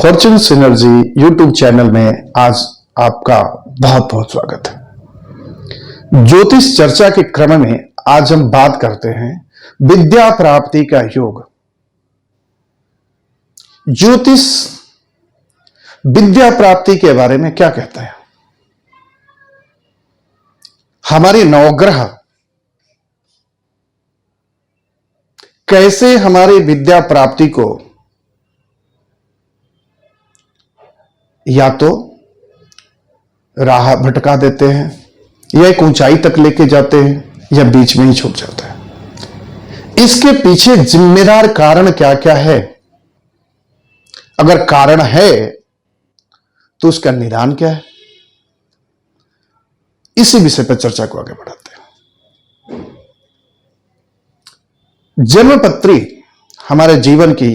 Fortune synergy YouTube channel में आज आपका बहुत बहुत स्वागत है। ज्योतिष चर्चा के क्रम में आज हम बात करते हैं विद्या प्राप्ति का योग। ज्योतिष विद्या प्राप्ति के बारे में क्या कहता है? हमारे नवग्रह कैसे हमारी विद्या प्राप्ति को या तो राह भटका देते हैं या एक ऊंचाई तक लेके जाते हैं या बीच में ही छूट जाता है। इसके पीछे जिम्मेदार कारण क्या क्या है? अगर कारण है तो उसका निदान क्या है? इसी विषय पर चर्चा को आगे बढ़ाते हैं। जन्मपत्री हमारे जीवन की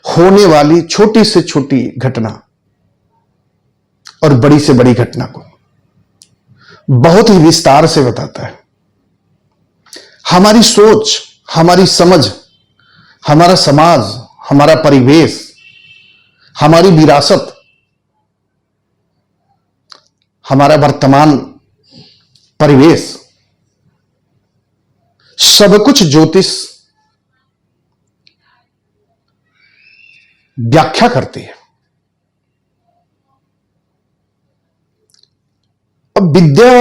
होने वाली छोटी से छोटी घटना और बड़ी से बड़ी घटना को बहुत ही विस्तार से बताता है। हमारी सोच, हमारी समझ, हमारा समाज, हमारा परिवेश, हमारी विरासत, हमारा वर्तमान परिवेश, सब कुछ ज्योतिष व्याख्या करती है। अब विद्या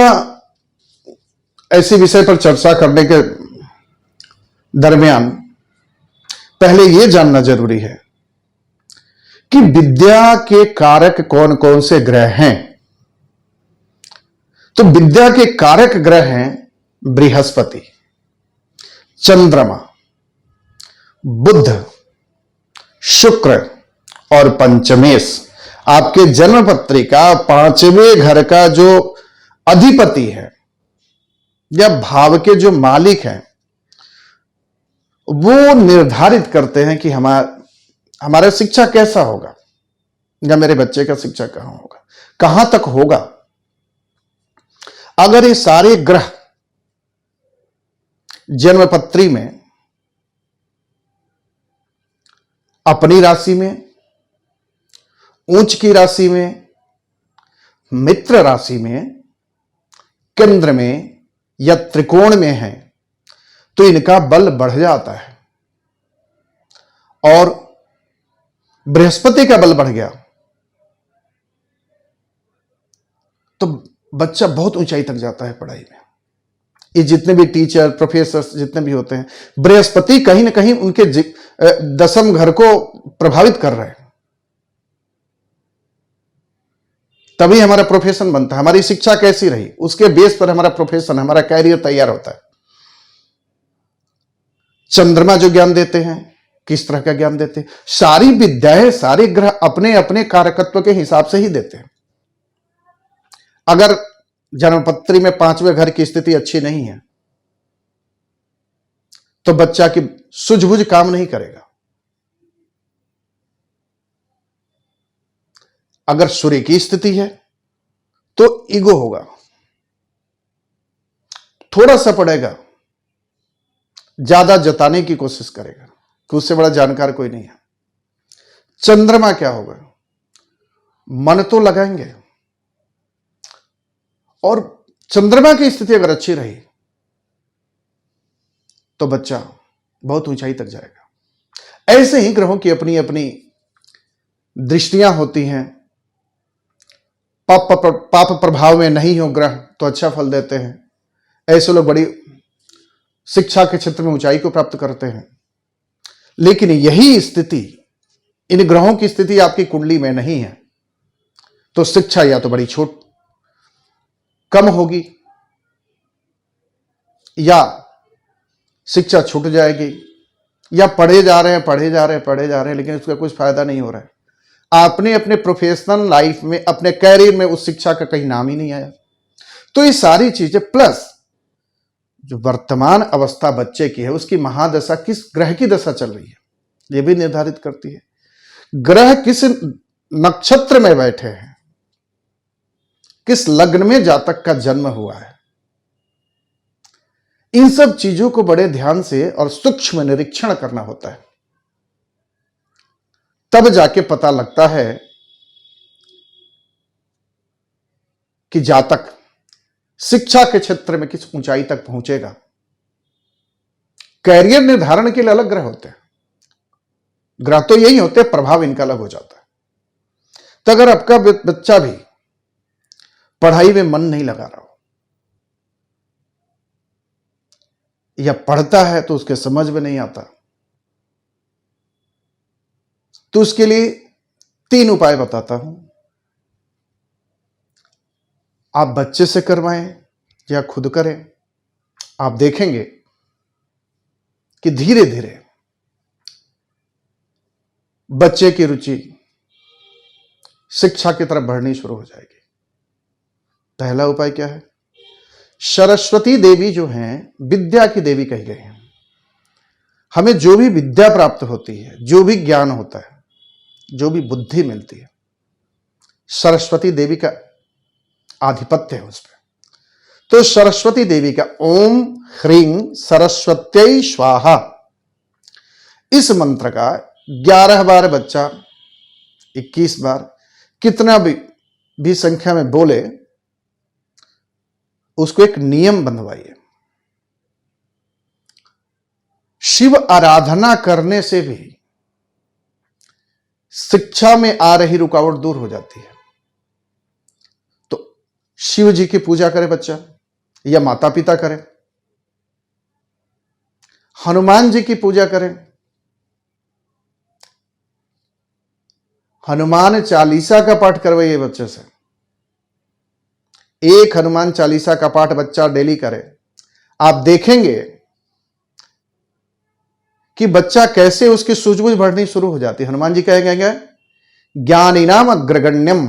ऐसे विषय पर चर्चा करने के दरमियान पहले यह जानना जरूरी है कि विद्या के कारक कौन कौन से ग्रह हैं। तो विद्या के कारक ग्रह हैं बृहस्पति, चंद्रमा, बुध, शुक्र और पंचमेश। आपके जन्म पत्रिका पांचवें घर का जो अधिपति है या भाव के जो मालिक हैं वो निर्धारित करते हैं कि हमारा शिक्षा कैसा होगा या मेरे बच्चे का शिक्षा कहां होगा, कहां तक होगा। अगर ये सारे ग्रह जन्मपत्री में अपनी राशि में, उच्च की राशि में, मित्र राशि में, केंद्र में या त्रिकोण में है तो इनका बल बढ़ जाता है। और बृहस्पति का बल बढ़ गया तो बच्चा बहुत ऊंचाई तक जाता है पढ़ाई में। ये जितने भी टीचर, प्रोफेसर जितने भी होते हैं, बृहस्पति कहीं ना कहीं उनके दसम घर को प्रभावित कर रहे हैं। तभी हमारा प्रोफेशन बनता है। हमारी शिक्षा कैसी रही उसके बेस पर हमारा प्रोफेशन, हमारा कैरियर तैयार होता है। चंद्रमा जो ज्ञान देते हैं, किस तरह का ज्ञान देते हैं? सारी विद्याएं, सारे ग्रह अपने अपने कारकत्व के हिसाब से ही देते हैं। अगर जन्मपत्री में पांचवें घर की स्थिति अच्छी नहीं है तो बच्चा की सूझबूझ काम नहीं करेगा। अगर सूर्य की स्थिति है तो ईगो होगा, थोड़ा सा पढ़ेगा, ज्यादा जताने की कोशिश करेगा कि उससे बड़ा जानकार कोई नहीं है। चंद्रमा क्या होगा? मन तो लगाएंगे और चंद्रमा की स्थिति अगर अच्छी रही तो बच्चा बहुत ऊंचाई तक जाएगा। ऐसे ही ग्रहों की अपनी अपनी दृष्टियां होती हैं। पाप प्रभाव में नहीं हो ग्रह तो अच्छा फल देते हैं। ऐसे लोग बड़ी शिक्षा के क्षेत्र में ऊंचाई को प्राप्त करते हैं। लेकिन यही स्थिति, इन ग्रहों की स्थिति आपकी कुंडली में नहीं है तो शिक्षा या तो बड़ी छोट कम होगी या शिक्षा छूट जाएगी, या पढ़े जा रहे हैं लेकिन उसका कुछ फायदा नहीं हो रहा है। आपने अपने प्रोफेशनल लाइफ में, अपने कैरियर में उस शिक्षा का कहीं नाम ही नहीं आया। तो ये सारी चीजें प्लस जो वर्तमान अवस्था बच्चे की है, उसकी महादशा किस ग्रह की दशा चल रही है यह भी निर्धारित करती है। ग्रह किस नक्षत्र में बैठे हैं, किस लग्न में जातक का जन्म हुआ है, इन सब चीजों को बड़े ध्यान से और सूक्ष्म निरीक्षण करना होता है। तब जाके पता लगता है कि जातक शिक्षा के क्षेत्र में किस ऊंचाई तक पहुंचेगा। कैरियर निर्धारण के लिए अलग ग्रह होते हैं, ग्रह तो यही होते हैं, प्रभाव इनका अलग हो जाता है। तो अगर आपका बच्चा भी पढ़ाई में मन नहीं लगा रहा हो या पढ़ता है तो उसके समझ में नहीं आता, तो उसके लिए 3 उपाय बताता हूं। आप बच्चे से करवाएं या खुद करें, आप देखेंगे कि धीरे धीरे बच्चे की रुचि शिक्षा की तरफ बढ़नी शुरू हो जाएगी। पहला उपाय क्या है? सरस्वती देवी जो हैं विद्या की देवी कही गई हैं। हमें जो भी विद्या प्राप्त होती है, जो भी ज्ञान होता है, जो भी बुद्धि मिलती है, सरस्वती देवी का आधिपत्य है उस पर। तो सरस्वती देवी का ओम ह्रीं सरस्वत्यै स्वाहा, इस मंत्र का 11 बार बच्चा 21 बार कितना भी संख्या में बोले, उसको एक नियम बंधवाइए। शिव आराधना करने से भी शिक्षा में आ रही रुकावट दूर हो जाती है। तो शिव जी की पूजा करे बच्चा या माता पिता करें, हनुमान जी की पूजा करें, हनुमान चालीसा का पाठ करवाइए बच्चे से। एक हनुमान चालीसा का पाठ बच्चा डेली करे, आप देखेंगे कि बच्चा कैसे उसकी सूझबूझ बढ़नी शुरू हो जाती है। हनुमान जी कहेंगे ज्ञानिनाम अग्रगण्यम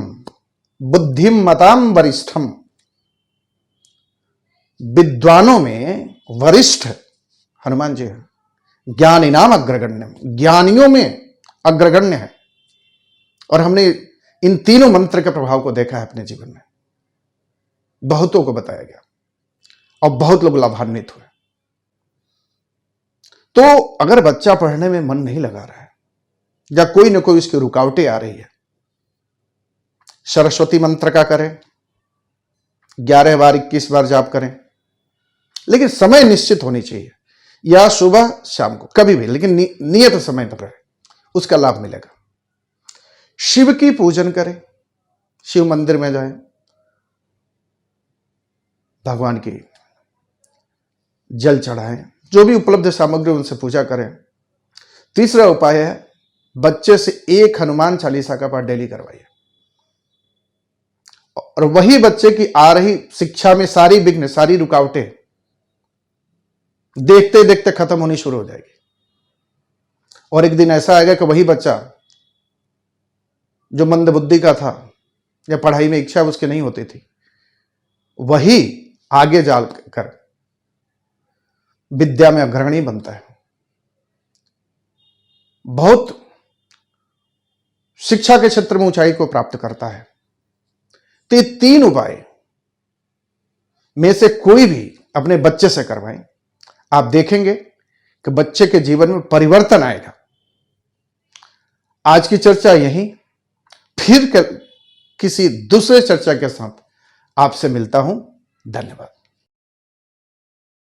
बुद्धिम मताम वरिष्ठम, विद्वानों में वरिष्ठ हनुमान जी हैं। ज्ञानिनाम अग्रगण्यम, ज्ञानियों में अग्रगण्य है। और हमने इन तीनों मंत्र के प्रभाव को देखा है अपने जीवन में, बहुतों को बताया गया और बहुत लोग लाभान्वित हुए। तो अगर बच्चा पढ़ने में मन नहीं लगा रहा है या कोई ना कोई उसकी रुकावटें आ रही है, सरस्वती मंत्र का करें, 11 बार 21 बार जाप करें, लेकिन समय निश्चित होनी चाहिए, या सुबह शाम को कभी भी, लेकिन नियत समय पर रहे, उसका लाभ मिलेगा। शिव की पूजन करें, शिव मंदिर में जाएं, भगवान की जल चढ़ाएं, जो भी उपलब्ध सामग्री उनसे पूजा करें। तीसरा उपाय है बच्चे से एक हनुमान चालीसा का पाठ डेली करवाइए, और वही बच्चे की आ रही शिक्षा में सारी विघ्न, सारी रुकावटें देखते देखते खत्म होनी शुरू हो जाएगी। और एक दिन ऐसा आएगा कि वही बच्चा जो मंद बुद्धि का था या पढ़ाई में इच्छा उसकी नहीं होती थी, वही आगे जाकर विद्या में अग्रणी बनता है, बहुत शिक्षा के क्षेत्र में ऊंचाई को प्राप्त करता है। तो ये 3 उपाय में से कोई भी अपने बच्चे से करवाएं, आप देखेंगे कि बच्चे के जीवन में परिवर्तन आएगा। आज की चर्चा यहीं, फिर किसी दूसरे चर्चा के साथ आपसे मिलता हूं। धन्यवाद।